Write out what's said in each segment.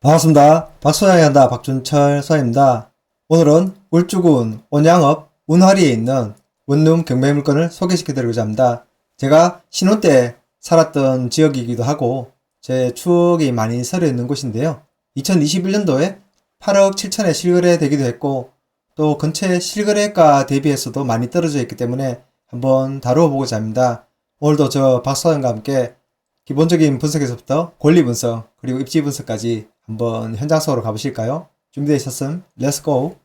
반갑습니다. 박소장이 한다 박준철 소장입니다. 오늘은 울주군 온양읍 운하리에 있는 원룸 경매물건을 소개시켜드리고자 합니다. 제가 신혼 때 살았던 지역이기도 하고 제 추억이 많이 서려 있는 곳인데요. 2021년도에 8억 7천에 실거래되기도 했고 또 근처의 실거래가 대비해서도 많이 떨어져 있기 때문에 한번 다루어 보고자 합니다. 오늘도 저 박소장과 함께 기본적인 분석에서부터 권리 분석 그리고 입지 분석까지 한번 현장 속으로 가보실까요? 준비되셨음? 렛츠고!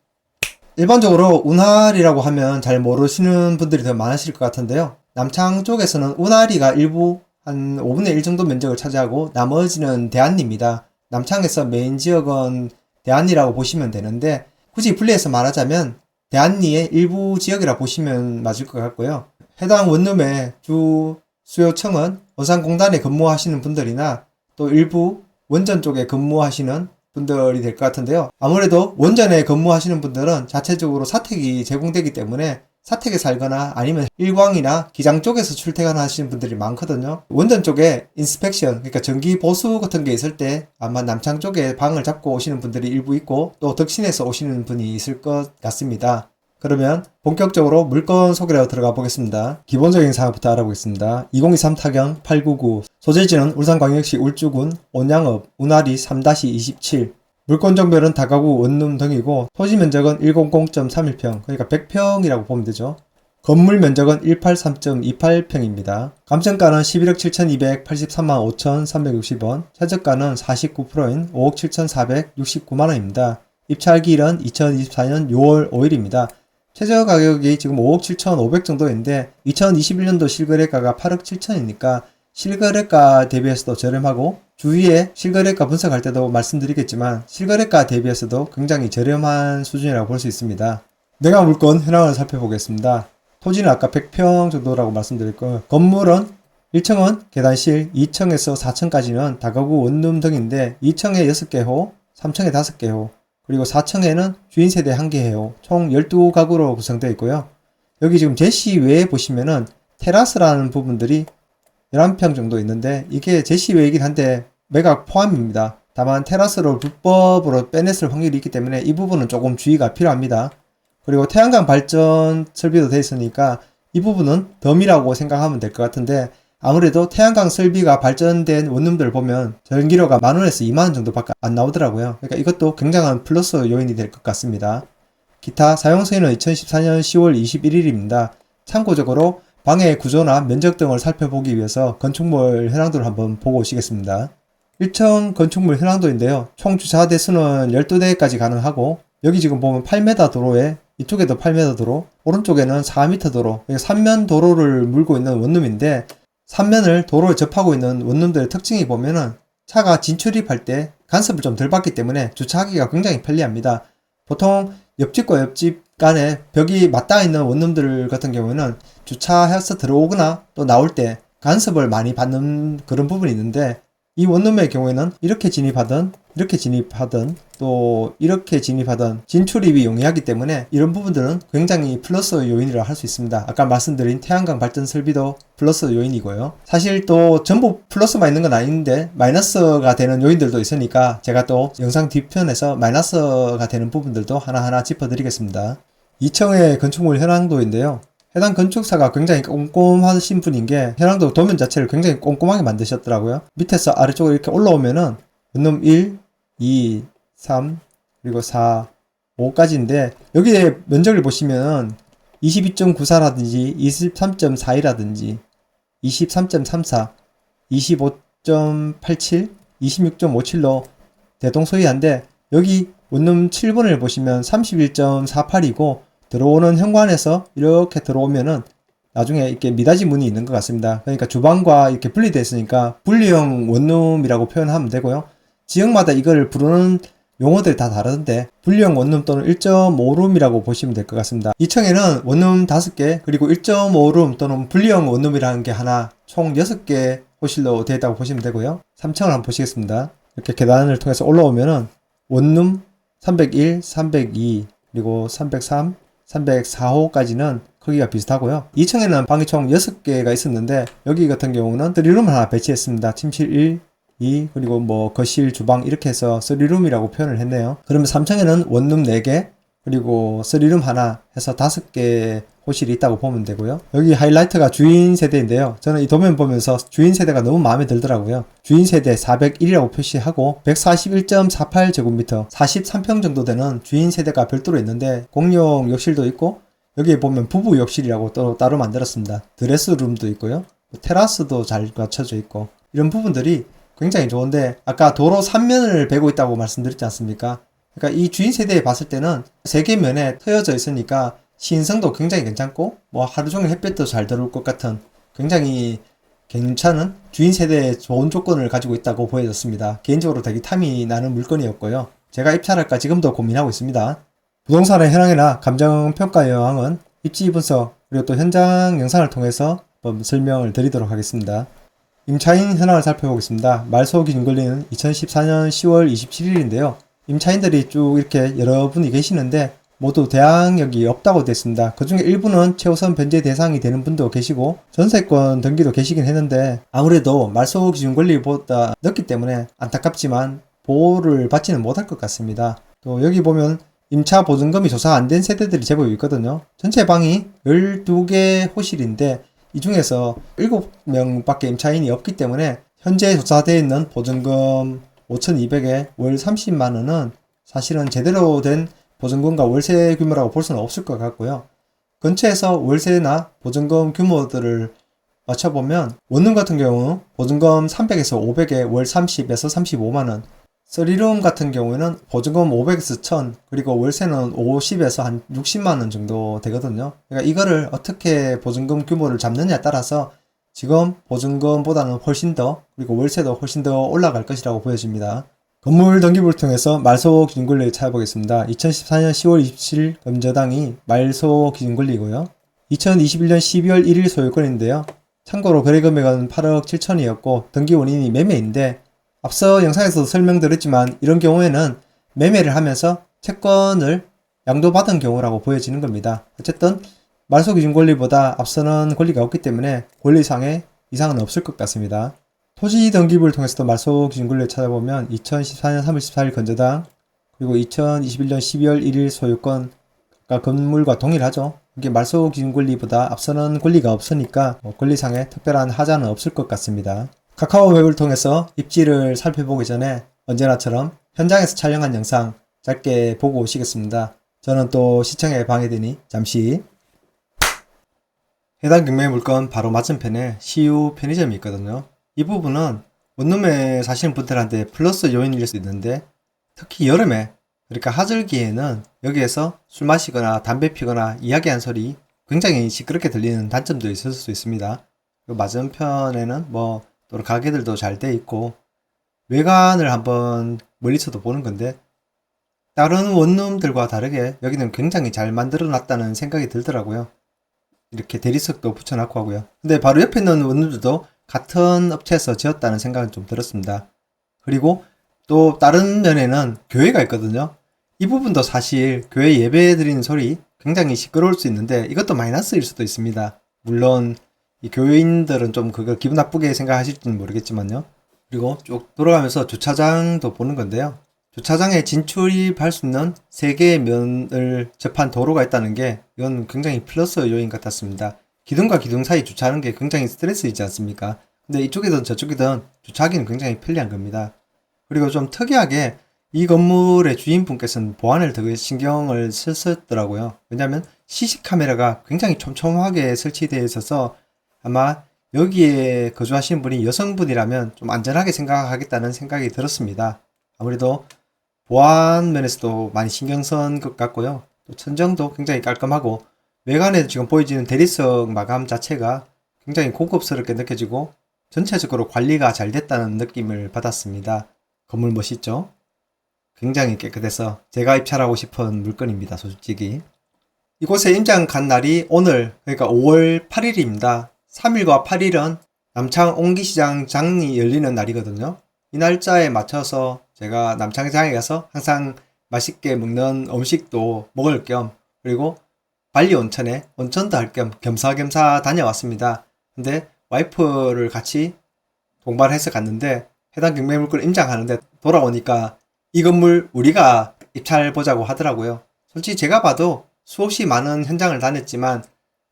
일반적으로 운하리라고 하면 잘 모르시는 분들이 더 많으실 것 같은데요. 남창 쪽에서는 운하리가 일부 한 5분의 1 정도 면적을 차지하고 나머지는 대안리입니다. 남창에서 메인 지역은 대안리라고 보시면 되는데 굳이 분리해서 말하자면 대안리의 일부 지역이라 보시면 맞을 것 같고요. 해당 원룸의 주 수요청은 원산공단에 근무하시는 분들이나 또 일부 원전 쪽에 근무하시는 분들이 될 것 같은데요. 아무래도 원전에 근무하시는 분들은 자체적으로 사택이 제공되기 때문에 사택에 살거나 아니면 일광이나 기장 쪽에서 출퇴근하시는 분들이 많거든요. 원전 쪽에 인스펙션, 그러니까 정기 보수 같은 게 있을 때 아마 남창 쪽에 방을 잡고 오시는 분들이 일부 있고 또 덕신에서 오시는 분이 있을 것 같습니다. 그러면 본격적으로 물건 소개로 들어가 보겠습니다. 기본적인 사항부터 알아보겠습니다. 2023 타경 899 소재지는 울산광역시 울주군 온양읍 운하리 3-27 물건 정별은 다가구 원룸 등이고 토지 면적은 100.31평 그러니까 100평이라고 보면 되죠. 건물 면적은 183.28평입니다. 감정가는 11억 7,283만 5,360원 최저가는 49%인 5억 7,469만원입니다. 입찰기일은 2024년 6월 5일입니다. 최저 가격이 지금 5억 7,500 정도인데 2021년도 실거래가가 8억 7천이니까 실거래가 대비해서도 저렴하고 주위에 실거래가 분석할 때도 말씀드리겠지만 실거래가 대비해서도 굉장히 저렴한 수준이라고 볼 수 있습니다. 내가 물건 현황을 살펴보겠습니다. 토지는 아까 100평 정도라고 말씀드렸고 건물은 1층은 계단실, 2층에서 4층까지는 다가구 원룸 등인데 2층에 6개호, 3층에 5개호 그리고 4층에는 주인세대 1개예요. 총 12가구로 구성되어 있고요. 여기 지금 제시 외에 보시면은 테라스라는 부분들이 11평 정도 있는데 이게 제시 외이긴 한데 매각 포함입니다. 다만 테라스를 불법으로 빼냈을 확률이 있기 때문에 이 부분은 조금 주의가 필요합니다. 그리고 태양광 발전 설비도 되어 있으니까 이 부분은 덤이라고 생각하면 될 것 같은데 아무래도 태양광 설비가 발전된 원룸들 보면 전기료가 만원에서 2만원 정도밖에 안 나오더라고요. 그러니까 이것도 굉장한 플러스 요인이 될 것 같습니다. 기타 사용서에는 2014년 10월 21일입니다. 참고적으로 방의 구조나 면적 등을 살펴보기 위해서 건축물 현황도를 한번 보고 오시겠습니다. 1층 건축물 현황도인데요. 총 주차 대수는 12대까지 가능하고 여기 지금 보면 8m 도로에 이쪽에도 8m 도로 오른쪽에는 4m 도로 3면 도로를 물고 있는 원룸인데 3면을 도로에 접하고 있는 원룸들의 특징이 보면은 차가 진출입할 때 간섭을 좀 덜 받기 때문에 주차하기가 굉장히 편리합니다. 보통 옆집과 옆집 간에 벽이 맞닿아 있는 원룸들 같은 경우에는 주차해서 들어오거나 또 나올 때 간섭을 많이 받는 그런 부분이 있는데 이 원룸의 경우에는 이렇게 진입하든 또 이렇게 진입하든 진출입이 용이하기 때문에 이런 부분들은 굉장히 플러스 요인이라 할 수 있습니다. 아까 말씀드린 태양광 발전 설비도 플러스 요인이고요. 사실 또 전부 플러스만 있는 건 아닌데 마이너스가 되는 요인들도 있으니까 제가 또 영상 뒤편에서 마이너스가 되는 부분들도 하나하나 짚어드리겠습니다. 2층의 건축물 현황도인데요. 해당 건축사가 굉장히 꼼꼼하신 분인 게 현황도 도면 자체를 굉장히 꼼꼼하게 만드셨더라고요. 밑에서 아래쪽으로 이렇게 올라오면은 원룸 1, 2, 3, 그리고 4, 5까지인데 여기에 면적을 보시면 22.94라든지 23.42라든지 23.34, 25.87, 26.57로 대동소이한데 여기 원룸 7번을 보시면 31.48이고 들어오는 현관에서 이렇게 들어오면은 나중에 이렇게 미닫이 문이 있는 것 같습니다. 그러니까 주방과 이렇게 분리되어 있으니까 분리형 원룸이라고 표현하면 되고요. 지역마다 이걸 부르는 용어들이 다 다른데 분리형 원룸 또는 1.5룸이라고 보시면 될 것 같습니다. 2층에는 원룸 5개 그리고 1.5룸 또는 분리형 원룸이라는 게 하나 총 6개 호실로 되어 있다고 보시면 되고요. 3층을 한번 보시겠습니다. 이렇게 계단을 통해서 올라오면은 원룸 301, 302 그리고 303, 304호까지는 크기가 비슷하고요. 2층에는 방이 총 6개가 있었는데 여기 같은 경우는 3룸을 하나 배치했습니다. 침실 1, 그리고 뭐 거실, 주방 이렇게 해서 3룸이라고 표현을 했네요. 그러면 3층에는 원룸 4개, 그리고 3룸 하나 해서 5개 호실이 있다고 보면 되고요. 여기 하이라이트가 주인 세대인데요. 저는 이 도면 보면서 주인 세대가 너무 마음에 들더라고요. 주인 세대 401이라고 표시하고 141.48제곱미터 43평 정도 되는 주인 세대가 별도로 있는데 공용 욕실도 있고, 여기에 보면 부부 욕실이라고 또 따로 만들었습니다. 드레스룸도 있고요. 테라스도 잘 갖춰져 있고, 이런 부분들이 굉장히 좋은데, 아까 도로 3면을 베고 있다고 말씀드렸지 않습니까? 그러니까 이 주인 세대에 봤을 때는 3개 면에 트여져 있으니까 시인성도 굉장히 괜찮고, 뭐 하루 종일 햇볕도 잘 들어올 것 같은 굉장히 괜찮은 주인 세대의 좋은 조건을 가지고 있다고 보여졌습니다. 개인적으로 되게 탐이 나는 물건이었고요. 제가 입찰할까 지금도 고민하고 있습니다. 부동산의 현황이나 감정평가 여왕은 입지 분석, 그리고 또 현장 영상을 통해서 한번 설명을 드리도록 하겠습니다. 임차인 현황을 살펴보겠습니다. 말소 기준 권리는 2014년 10월 27일인데요. 임차인들이 쭉 이렇게 여러분이 계시는데 모두 대항력이 없다고 됐습니다. 그 중에 일부는 최우선 변제 대상이 되는 분도 계시고 전세권 등기도 계시긴 했는데, 아무래도 말소 기준 권리보다 늦기 때문에 안타깝지만 보호를 받지는 못할 것 같습니다. 또 여기 보면 임차 보증금이 조사 안 된 세대들이 제법 있거든요. 전체 방이 12개 호실인데 이 중에서 7명밖에 임차인이 없기 때문에 현재 조사되어 있는 보증금 5,200에 월 30만원은 사실은 제대로 된 보증금과 월세 규모라고 볼 수는 없을 것 같고요. 근처에서 월세나 보증금 규모들을 맞춰보면 원룸 같은 경우 보증금 300에서 500에 월 30에서 35만원, 3룸 같은 경우에는 보증금 500에서 1000, 그리고 월세는 50에서 한 60만원 정도 되거든요. 그러니까 이거를 어떻게 보증금 규모를 잡느냐에 따라서 지금 보증금보다는 훨씬 더, 그리고 월세도 훨씬 더 올라갈 것이라고 보여집니다. 건물 등기부를 통해서 말소 기준 권리를 찾아보겠습니다. 2014년 10월 27일 금저당이 말소 기준 권리이고요. 2021년 12월 1일 소유권인데요. 참고로 거래 금액은 8억 7천이었고 등기 원인이 매매인데, 앞서 영상에서도 설명드렸지만 이런 경우에는 매매를 하면서 채권을 양도받은 경우라고 보여지는 겁니다. 어쨌든 말소 기준 권리보다 앞서는 권리가 없기 때문에 권리상의 이상은 없을 것 같습니다. 토지 등기부를 통해서도 말소 기준 권리를 찾아보면 2014년 3월 14일 건저당, 그리고 2021년 12월 1일 소유권, 건물과 동일하죠. 이게 말소 기준 권리보다 앞서는 권리가 없으니까 권리상의 특별한 하자는 없을 것 같습니다. 카카오 웹을 통해서 입지를 살펴보기 전에 언제나처럼 현장에서 촬영한 영상 짧게 보고 오시겠습니다. 저는 또 시청에 방해되니 잠시. 해당 경매 물건 바로 맞은편에 CU 편의점이 있거든요. 이 부분은 원룸에 사시는 분들한테 플러스 요인일 수 있는데, 특히 여름에, 그러니까 하절기에는 여기에서 술 마시거나 담배 피거나 이야기한 소리 굉장히 시끄럽게 들리는 단점도 있을 수 있습니다. 맞은편에는 뭐 또 가게들도 잘 돼 있고, 외관을 한번 멀리서도 보는 건데 다른 원룸들과 다르게 여기는 굉장히 잘 만들어 놨다는 생각이 들더라고요. 이렇게 대리석도 붙여놨고 하고요. 근데 바로 옆에 있는 원룸들도 같은 업체에서 지었다는 생각은 좀 들었습니다. 그리고 또 다른 면에는 교회가 있거든요. 이 부분도 사실 교회 예배 드리는 소리 굉장히 시끄러울 수 있는데 이것도 마이너스일 수도 있습니다. 물론 이 교회인들은 좀 그걸 기분 나쁘게 생각하실지는 모르겠지만요. 그리고 쭉 돌아가면서 주차장도 보는 건데요. 주차장에 진출입할 수 있는 3개의 면을 접한 도로가 있다는 게 이건 굉장히 플러스 요인 같았습니다. 기둥과 기둥 사이 주차하는 게 굉장히 스트레스이지 않습니까? 근데 이쪽이든 저쪽이든 주차하기는 굉장히 편리한 겁니다. 그리고 좀 특이하게 이 건물의 주인분께서는 보안을 되게 신경을 쓰셨더라고요. 왜냐하면 CC카메라가 굉장히 촘촘하게 설치되어 있어서 아마 여기에 거주하시는 분이 여성분이라면 좀 안전하게 생각하겠다는 생각이 들었습니다. 아무래도 보안 면에서도 많이 신경 쓴 것 같고요. 또 천정도 굉장히 깔끔하고 외관에 지금 보여지는 대리석 마감 자체가 굉장히 고급스럽게 느껴지고 전체적으로 관리가 잘 됐다는 느낌을 받았습니다. 건물 멋있죠? 굉장히 깨끗해서 제가 입찰하고 싶은 물건입니다. 솔직히. 이곳에 임장 간 날이 오늘, 그러니까 5월 8일입니다. 3일과 8일은 남창 옹기시장 장이 열리는 날이거든요. 이 날짜에 맞춰서 제가 남창장에 가서 항상 맛있게 먹는 음식도 먹을 겸, 그리고 발리 온천에 온천도 할 겸 겸사겸사 다녀왔습니다. 근데 와이프를 같이 동반해서 갔는데 해당 경매 물건을 임장하는데 돌아오니까 이 건물 우리가 입찰 보자고 하더라고요. 솔직히 제가 봐도 수없이 많은 현장을 다녔지만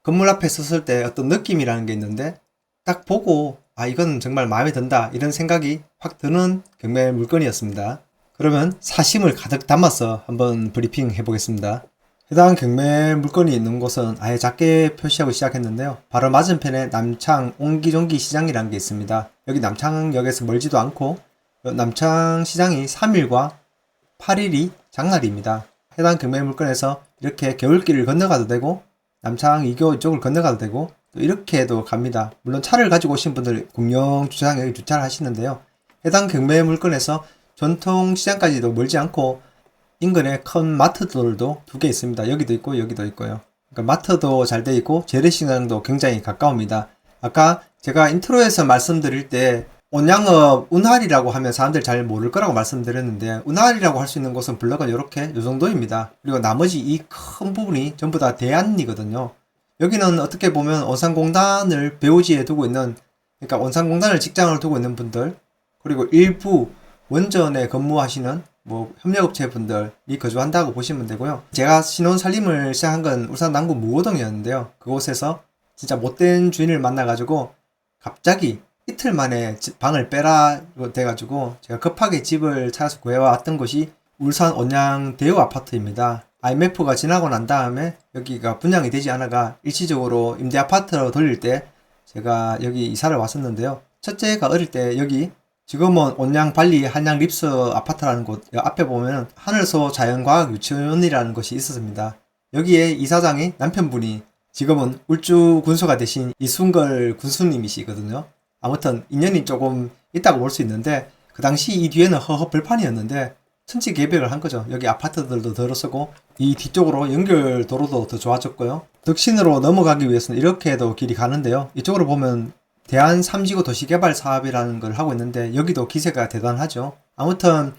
건물 앞에 섰을 때 어떤 느낌이라는 게 있는데 딱 보고 이건 정말 마음에 든다 이런 생각이 확 드는 경매 물건이었습니다. 그러면 사심을 가득 담아서 한번 브리핑 해보겠습니다. 해당 경매 물건이 있는 곳은 아예 작게 표시하고 시작했는데요. 바로 맞은편에 남창 옹기종기 시장이라는 게 있습니다. 여기 남창역에서 멀지도 않고 남창 시장이 3일과 8일이 장날입니다. 해당 경매 물건에서 이렇게 겨울길을 건너가도 되고 남창 2교 이쪽을 건너가도 되고 또 이렇게도 갑니다. 물론 차를 가지고 오신 분들 공영 주차장에 여기 주차를 하시는데요. 해당 경매 물건에서 전통 시장까지도 멀지 않고 인근에 큰 마트들도 2개 있습니다. 여기도 있고 여기도 있고요. 그러니까 마트도 잘 돼 있고 재래시장도 굉장히 가까웁니다. 아까 제가 인트로에서 말씀드릴 때 온양업 운할이라고 하면 사람들 잘 모를 거라고 말씀드렸는데 운할이라고 할 수 있는 곳은 블럭은 이렇게 요 정도입니다. 그리고 나머지 이 큰 부분이 전부 다 대안이거든요. 여기는 어떻게 보면 원산공단을 배후지에 두고 있는, 그러니까 원산공단을 직장을 두고 있는 분들, 그리고 일부 원전에 근무하시는 협력업체 분들이 거주한다고 보시면 되고요. 제가 신혼 살림을 시작한 건 울산 남구 무호동이었는데요. 그곳에서 진짜 못된 주인을 만나가지고 갑자기 이틀 만에 방을 빼라 돼가지고 제가 급하게 집을 찾아서 구해왔던 곳이 울산 온양 대우 아파트입니다. IMF가 지나고 난 다음에 여기가 분양이 되지 않아가 일시적으로 임대 아파트로 돌릴 때 제가 여기 이사를 왔었는데요. 첫째가 어릴 때 여기 지금은 온양 발리 한양 립스 아파트라는 곳 앞에 보면 하늘소 자연과학 유치원이라는 곳이 있었습니다. 여기에 이사장이 남편분이 지금은 울주 군수가 되신 이순걸 군수님이시거든요. 아무튼 인연이 조금 있다고 볼 수 있는데 그 당시 이 뒤에는 허허벌판이었는데 천지 개벽을 한 거죠. 여기 아파트들도 들어서고 이 뒤쪽으로 연결 도로도 더 좋아졌고요. 덕신으로 넘어가기 위해서는 이렇게도 길이 가는데요. 이쪽으로 보면 대한 3지구 도시개발 사업이라는 걸 하고 있는데 여기도 기세가 대단하죠. 아무튼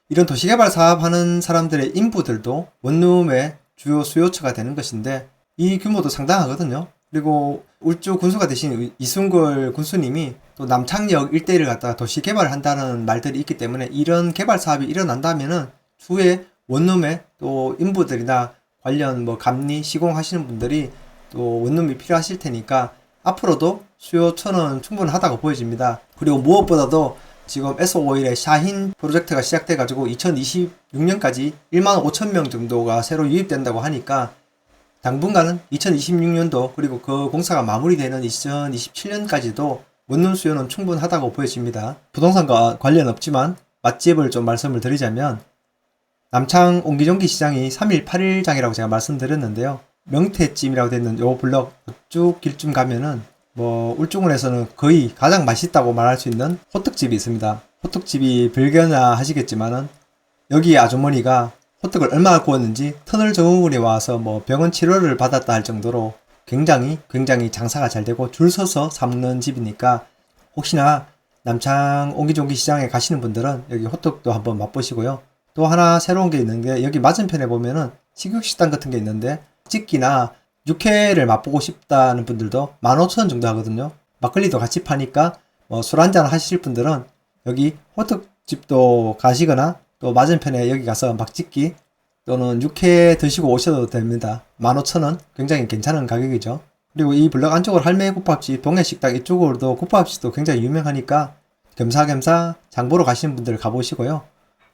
이런 도시개발 사업하는 사람들의 인부들도 원룸의 주요 수요처가 되는 것인데 이 규모도 상당하거든요. 그리고 울주 군수가 되신 이순걸 군수님이 또 남창역 일대를 갖다가 도시개발을 한다는 말들이 있기 때문에 이런 개발 사업이 일어난다면은 추후에 원룸에 또 인부들이나 관련 감리 시공하시는 분들이 또 원룸이 필요하실 테니까 앞으로도 수요처는 충분하다고 보여집니다. 그리고 무엇보다도 지금 S5일의 샤힌 프로젝트가 시작돼가지고 2026년까지 1만 5천 명 정도가 새로 유입된다고 하니까 당분간은 2026년도 그리고 그 공사가 마무리되는 2027년까지도 원룸 수요는 충분하다고 보여집니다. 부동산과 관련 없지만 맛집을 좀 말씀을 드리자면 남창 옹기종기 시장이 3일 8일장이라고 제가 말씀드렸는데요. 명태찜이라고 되어 있는 요 블럭 쭉 길쯤 가면은 울주군에서는 거의 가장 맛있다고 말할 수 있는 호떡집이 있습니다. 호떡집이 별개나 하시겠지만은 여기 아주머니가 호떡을 얼마나 구웠는지 터널 증후군이 와서 병원 치료를 받았다 할 정도로 굉장히 장사가 잘 되고 줄 서서 사 먹는 집이니까 혹시나 남창 옹기종기 시장에 가시는 분들은 여기 호떡도 한번 맛보시고요. 또 하나 새로운 게 있는 게 여기 맞은편에 보면은 식육식당 같은 게 있는데 찍기나 육회를 맛보고 싶다는 분들도 15,000원 정도 하거든요. 막걸리도 같이 파니까 술 한잔 하실 분들은 여기 호떡집도 가시거나 또 맞은편에 여기 가서 막짓기 또는 육회 드시고 오셔도 됩니다. 15,000원 굉장히 괜찮은 가격이죠. 그리고 이 블럭 안쪽으로 할매국밥집 동해식당 이쪽으로도 국밥집도 굉장히 유명하니까 겸사겸사 장보러 가시는 분들 가보시고요.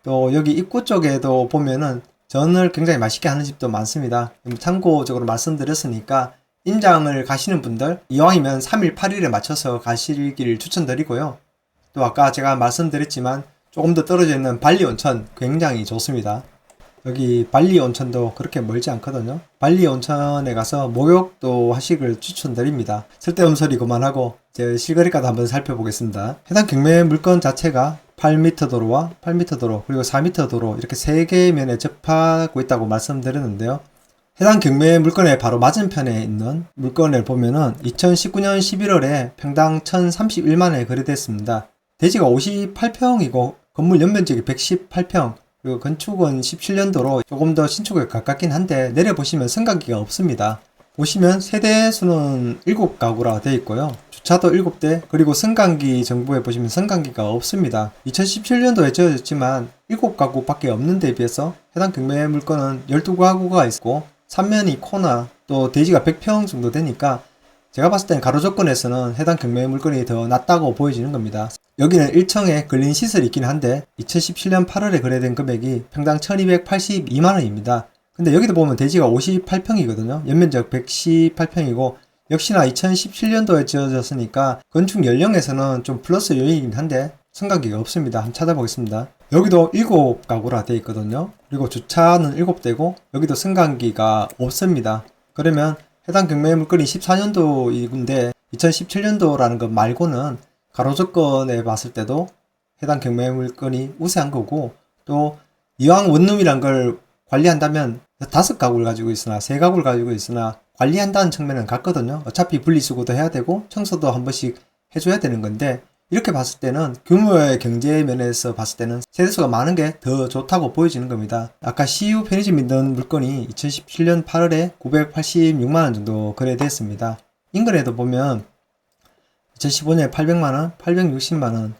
또 여기 입구 쪽에도 보면은 전을 굉장히 맛있게 하는 집도 많습니다. 참고적으로 말씀드렸으니까 임장을 가시는 분들 이왕이면 3일 8일에 맞춰서 가시길 추천드리고요. 또 아까 제가 말씀드렸지만 조금 더 떨어져 있는 발리 온천 굉장히 좋습니다. 여기 발리 온천도 그렇게 멀지 않거든요. 발리 온천에 가서 목욕도 하시길 추천드립니다. 쓸데없는 소리 그만하고 제 실거래가도 한번 살펴보겠습니다. 해당 경매 물건 자체가 8m 도로와 8m 도로 그리고 4m 도로 이렇게 3개의 면에 접하고 있다고 말씀드렸는데요. 해당 경매 물건의 바로 맞은편에 있는 물건을 보면은 2019년 11월에 평당 1031만원에 거래됐습니다. 대지가 58평이고 건물 연면적이 118평 그리고 건축은 17년도로 조금 더 신축에 가깝긴 한데 내려보시면 승강기가 없습니다. 보시면 세대 수는 7가구라 되어 있고요. 주차도 7대, 그리고 승강기 정보에 보시면 승강기가 없습니다. 2017년도에 지어졌지만 7가구 밖에 없는 데 비해서 해당 경매 물건은 12가구가 있고 3면이 코너, 또 대지가 100평 정도 되니까 제가 봤을 땐 가로 조건에서는 해당 경매 물건이 더 낫다고 보여지는 겁니다. 여기는 1층에 걸린 시설이 있긴 한데 2017년 8월에 거래된 금액이 평당 1282만원입니다. 근데 여기도 보면 대지가 58평이거든요. 연면적 118평이고 역시나 2017년도에 지어졌으니까 건축 연령에서는 좀 플러스 요인이긴 한데 승강기가 없습니다. 한번 찾아보겠습니다. 여기도 7가구라 되어 있거든요. 그리고 주차는 7대고 여기도 승강기가 없습니다. 그러면 해당 경매 물건이 14년도인데 2017년도라는 것 말고는 가로 조건에 봤을 때도 해당 경매 물건이 우세한 거고, 또 이왕 원룸이란 걸 관리한다면 5가구를 가지고 있으나 3가구를 가지고 있으나 관리한다는 측면은 같거든요. 어차피 분리수거도 해야 되고 청소도 한 번씩 해줘야 되는 건데, 이렇게 봤을 때는 규모의 경제 면에서 봤을 때는 세대수가 많은 게 더 좋다고 보여지는 겁니다. 아까 CU 편의점 있는 물건이 2017년 8월에 986만원 정도 거래됐습니다. 인근에도 보면 2015년에 800만원, 860만원,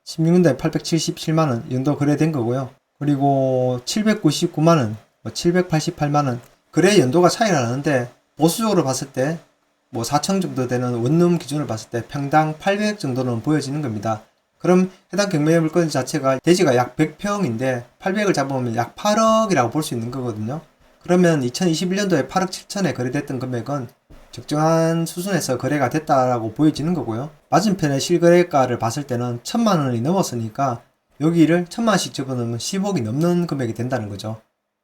16년도에 877만원 이 정도 거래된 거고요. 그리고 799만원, 788만원 거래 연도가 차이가 나는데 보수적으로 봤을 때 4층 정도 되는 원룸 기준으로 봤을 때 평당 800 정도는 보여지는 겁니다. 그럼 해당 경매 물건 자체가 대지가 약 100평인데 800을 잡으면 약 8억이라고 볼 수 있는 거거든요. 그러면 2021년도에 8억 7천에 거래됐던 금액은 적정한 수준에서 거래가 됐다라고 보여지는 거고요. 맞은편의 실거래가를 봤을 때는 1000만원이 넘었으니까 여기를 1000만원씩 집어넣으면 10억이 넘는 금액이 된다는 거죠.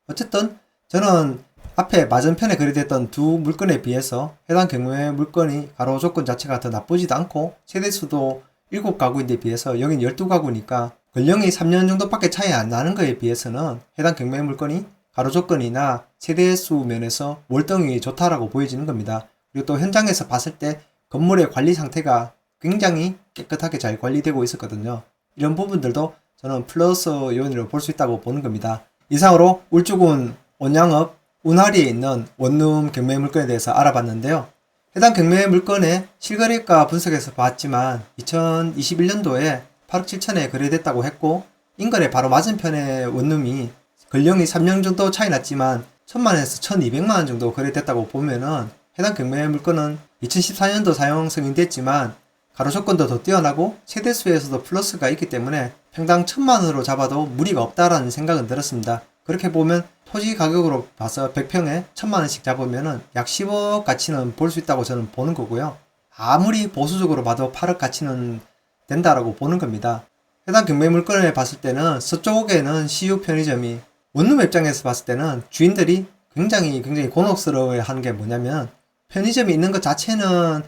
어쨌든 저는 앞에 맞은편에 거래됐던 두 물건에 비해서 해당 경매 물건이 가로 조건 자체가 더 나쁘지도 않고 세대수도 7가구인데 비해서 여긴 12가구니까 권령이 3년 정도밖에 차이 안 나는 거에 비해서는 해당 경매 물건이 가로 조건이나 세대수 면에서 월등히 좋다라고 보여지는 겁니다. 그리고 또 현장에서 봤을 때 건물의 관리 상태가 굉장히 깨끗하게 잘 관리되고 있었거든요. 이런 부분들도 저는 플러스 요인으로 볼 수 있다고 보는 겁니다. 이상으로 울주군 온양읍 운하리에 있는 원룸 경매 물건에 대해서 알아봤는데요. 해당 경매 물건의 실거래가 분석해서 봤지만 2021년도에 8억 7천에 거래됐다고 했고, 인근에 바로 맞은편의 원룸이 권령이 3년 정도 차이 났지만 1000만원에서 1200만원 정도 거래됐다고 보면은 해당 경매 물건은 2014년도 사용 승인됐지만 가로 조건도 더 뛰어나고 세대수에서도 플러스가 있기 때문에 평당 1000만원으로 잡아도 무리가 없다라는 생각은 들었습니다. 그렇게 보면 토지 가격으로 봐서 100평에 1000만원씩 잡으면은 약 10억 가치는 볼 수 있다고 저는 보는 거고요. 아무리 보수적으로 봐도 8억 가치는 된다라고 보는 겁니다. 해당 경매 물건을 봤을 때는 서쪽에는 CU 편의점이, 원룸 입장에서 봤을 때는 주인들이 굉장히 곤혹스러워 하는 게 뭐냐면, 편의점이 있는 것 자체는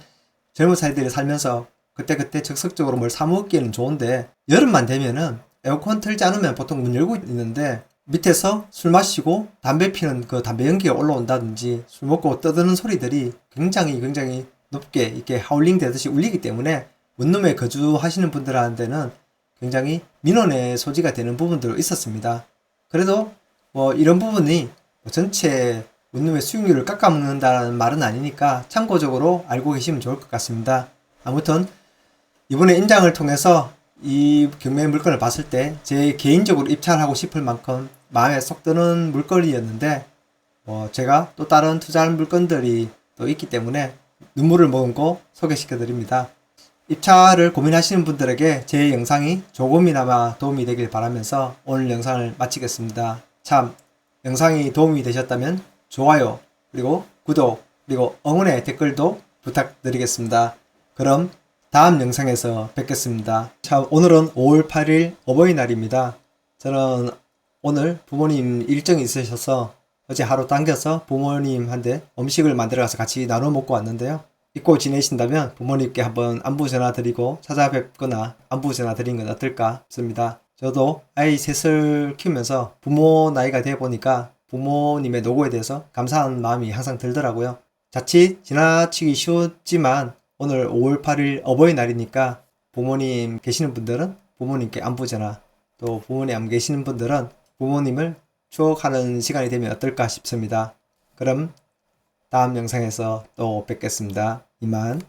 젊은 사이들이 살면서 그때그때 적극적으로 뭘 사 먹기에는 좋은데, 여름만 되면은 에어컨 틀지 않으면 보통 문 열고 있는데 밑에서 술 마시고 담배 피는 그 담배 연기가 올라온다든지 술 먹고 떠드는 소리들이 굉장히 높게 이렇게 하울링 되듯이 울리기 때문에 원룸에 거주하시는 분들한테는 굉장히 민원의 소지가 되는 부분들도 있었습니다. 그래도 이런 부분이 전체 원룸의 수익률을 깎아먹는다는 말은 아니니까 참고적으로 알고 계시면 좋을 것 같습니다. 아무튼 이번에 인장을 통해서 이 경매 물건을 봤을 때 제 개인적으로 입찰하고 싶을 만큼 마음에 쏙 드는 물건이었는데, 제가 또 다른 투자할 물건들이 또 있기 때문에 눈물을 머금고 소개시켜 드립니다. 입찰을 고민하시는 분들에게 제 영상이 조금이나마 도움이 되길 바라면서 오늘 영상을 마치겠습니다. 참, 영상이 도움이 되셨다면 좋아요, 그리고 구독, 그리고 응원의 댓글도 부탁드리겠습니다. 그럼 다음 영상에서 뵙겠습니다. 자, 오늘은 5월 8일 어버이날입니다. 저는 오늘 부모님 일정이 있으셔서 어제 하루 당겨서 부모님한테 음식을 만들어가서 같이 나눠 먹고 왔는데요. 잊고 지내신다면 부모님께 한번 안부 전화 드리고 찾아뵙거나 안부 전화 드리는 건 어떨까 싶습니다. 저도 아이 셋을 키우면서 부모 나이가 되어 보니까 부모님의 노고에 대해서 감사한 마음이 항상 들더라고요. 자칫 지나치기 쉬웠지만 오늘 5월 8일 어버이날이니까 부모님 계시는 분들은 부모님께 안부 전화, 또 부모님 안 계시는 분들은 부모님을 추억하는 시간이 되면 어떨까 싶습니다. 그럼 다음 영상에서 또 뵙겠습니다. 이만.